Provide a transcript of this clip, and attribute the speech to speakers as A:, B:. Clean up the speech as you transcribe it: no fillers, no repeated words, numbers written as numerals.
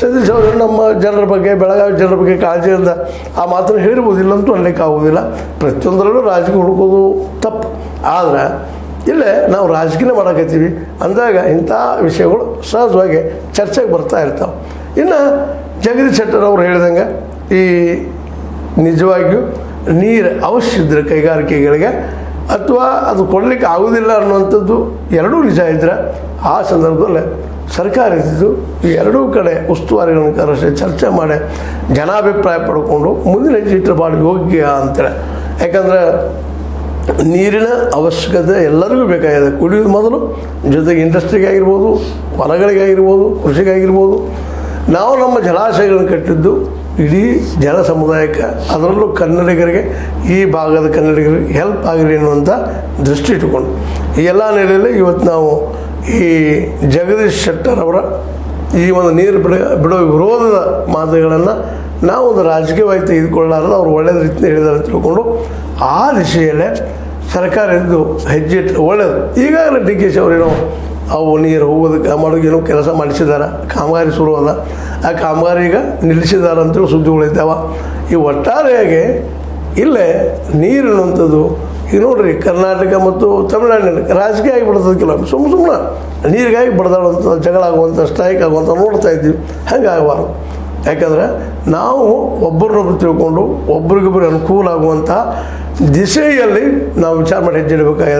A: ಸತೀಶ್ ಅವರು ನಮ್ಮ ಜನರ ಬಗ್ಗೆ, ಬೆಳಗಾವಿ ಜನರ ಬಗ್ಗೆ ಕಾಳಜಿಯಿಂದ ಆ ಮಾತನ್ನು ಹೇಳಿರ್ಬೋದು, ಇಲ್ಲಂತೂ ಅನ್ಲಿಕ್ಕೆ ಆಗೋದಿಲ್ಲ. ಪ್ರತಿಯೊಂದರಲ್ಲೂ ರಾಜಕೀಯ ಹುಡುಕೋದು ತಪ್ಪು. ಆದ್ರೆ ಇಲ್ಲೇ ನಾವು ರಾಜಕೀಯ ಮಾಡಕತ್ತೀವಿ ಅಂದಾಗ ಇಂಥ ವಿಷಯಗಳು ಸಹಜವಾಗಿ ಚರ್ಚೆಗೆ ಬರ್ತಾ ಇರ್ತಾವೆ. ಇನ್ನು ಜಗದೀಶ್ ಶೆಟ್ಟರ್ ಅವರು ಹೇಳಿದಂಗೆ ಈ ನಿಜವಾಗಿಯೂ ನೀರು ಅವಶ್ಯ ಇದ್ದರೆ ಕೈಗಾರಿಕೆಗಳಿಗೆ ಅಥವಾ ಅದು ಕೊಡಲಿಕ್ಕೆ ಆಗೋದಿಲ್ಲ ಅನ್ನುವಂಥದ್ದು ಎರಡೂ ನಿಜ ಇದ್ದರೆ ಆ ಸಂದರ್ಭದಲ್ಲಿ ಸರ್ಕಾರ ಇದ್ದಿದ್ದು ಈ ಎರಡೂ ಕಡೆ ಉಸ್ತುವಾರಿಗಳನ್ನು ಕರೆಸಿ ಚರ್ಚೆ ಮಾಡಿ ಜನಾಭಿಪ್ರಾಯ ಪಡ್ಕೊಂಡು ಮುಂದಿನ ಹೆಜ್ಜೆ ಭಾಳ ಯೋಗ್ಯ ಅಂತೇಳಿ. ಯಾಕಂದರೆ ನೀರಿನ ಅವಶ್ಯಕತೆ ಎಲ್ಲರಿಗೂ ಬೇಕಾಗಿದೆ. ಕುಡಿಯೋದು ಮೊದಲು, ಜೊತೆಗೆ ಇಂಡಸ್ಟ್ರಿಗೆ ಆಗಿರ್ಬೋದು, ಹೊಲಗಳಿಗಾಗಿರ್ಬೋದು, ಕೃಷಿಗಾಗಿರ್ಬೋದು. ನಾವು ನಮ್ಮ ಜಲಾಶಯಗಳನ್ನು ಕಟ್ಟಿದ್ದು ಇಡೀ ಜನ ಸಮುದಾಯಕ್ಕೆ, ಅದರಲ್ಲೂ ಕನ್ನಡಿಗರಿಗೆ, ಈ ಭಾಗದ ಕನ್ನಡಿಗರಿಗೆ ಹೆಲ್ಪ್ ಆಗಲಿ ಅನ್ನುವಂಥ ದೃಷ್ಟಿ ಇಟ್ಟುಕೊಂಡು ಈ ಎಲ್ಲ ನೆಲೆಯಲ್ಲಿ ಇವತ್ತು ನಾವು ಈ ಜಗದೀಶ್ ಶೆಟ್ಟರ್ ಅವರ ಈ ಒಂದು ನೀರು ಬಿಡೋ ವಿರೋಧದ ಮಾತುಗಳನ್ನು ನಾವು ಒಂದು ರಾಜಕೀಯವಾಗಿ ತೆಗೆದುಕೊಳ್ಳಾರದು ಅವ್ರು ಒಳ್ಳೆಯ ರೀತಿಯಿಂದ ಹೇಳಿದಾರೆ ತಿಳ್ಕೊಂಡು ಆ ದಿಶೆಯಲ್ಲೇ ಸರ್ಕಾರ ಇದ್ದು ಹೆಜ್ಜೆ ಇಟ್ಟು ಒಳ್ಳೆಯದು. ಈಗಾಗಲೇ ಡಿ ಕೆ ಶಿ ಅವರೇನೋ ಅವು ನೀರು ಹೋಗೋದಕ್ಕೆ ಮಾಡೋಕ್ಕೇನೋ ಕೆಲಸ ಮಾಡಿಸಿದ್ದಾರೆ, ಕಾಮಗಾರಿ ಶುರು ಅದ, ಆ ಕಾಮಗಾರಿ ಈಗ ನಿಲ್ಲಿಸಿದ್ದಾರೆ ಅಂತೇಳಿ ಸುದ್ದಿಗಳಿದ್ದಾವೆ. ಈ ಒಟ್ಟಾರೆಯಾಗಿ ಇಲ್ಲೇ ನೀರು ಅನ್ನುವಂಥದ್ದು ಈಗ ನೋಡಿರಿ, ಕರ್ನಾಟಕ ಮತ್ತು ತಮಿಳುನಾಡಿನಲ್ಲಿ ರಾಜಕೀಯ ಆಗಿಬಿಡ್ತದೆ. ಕೆಲವೊಮ್ಮೆ ಸುಮ್ಮನೆ ನೀರಿಗಾಗಿ ಬಡ್ದಾಡುವಂಥ, ಜಗಳ ಆಗುವಂಥ, ಸ್ಟ್ರೈಕ್ ಆಗುವಂಥ ನೋಡ್ತಾ ಇದ್ದೀವಿ. ಹಂಗೆ ಆಗಬಾರ್ದು. ಯಾಕಂದರೆ ನಾವು ಒಬ್ಬರನ್ನೊಬ್ಬರು ತಿಳ್ಕೊಂಡು ಒಬ್ರಿಗೊಬ್ಬರು ಅನುಕೂಲ ಆಗುವಂಥ ದಿಶೆಯಲ್ಲಿ ನಾವು ವಿಚಾರ ಮಾಡಿ ಹೆಜ್ಜೆ ಇಡಬೇಕಾಗಿದೆ.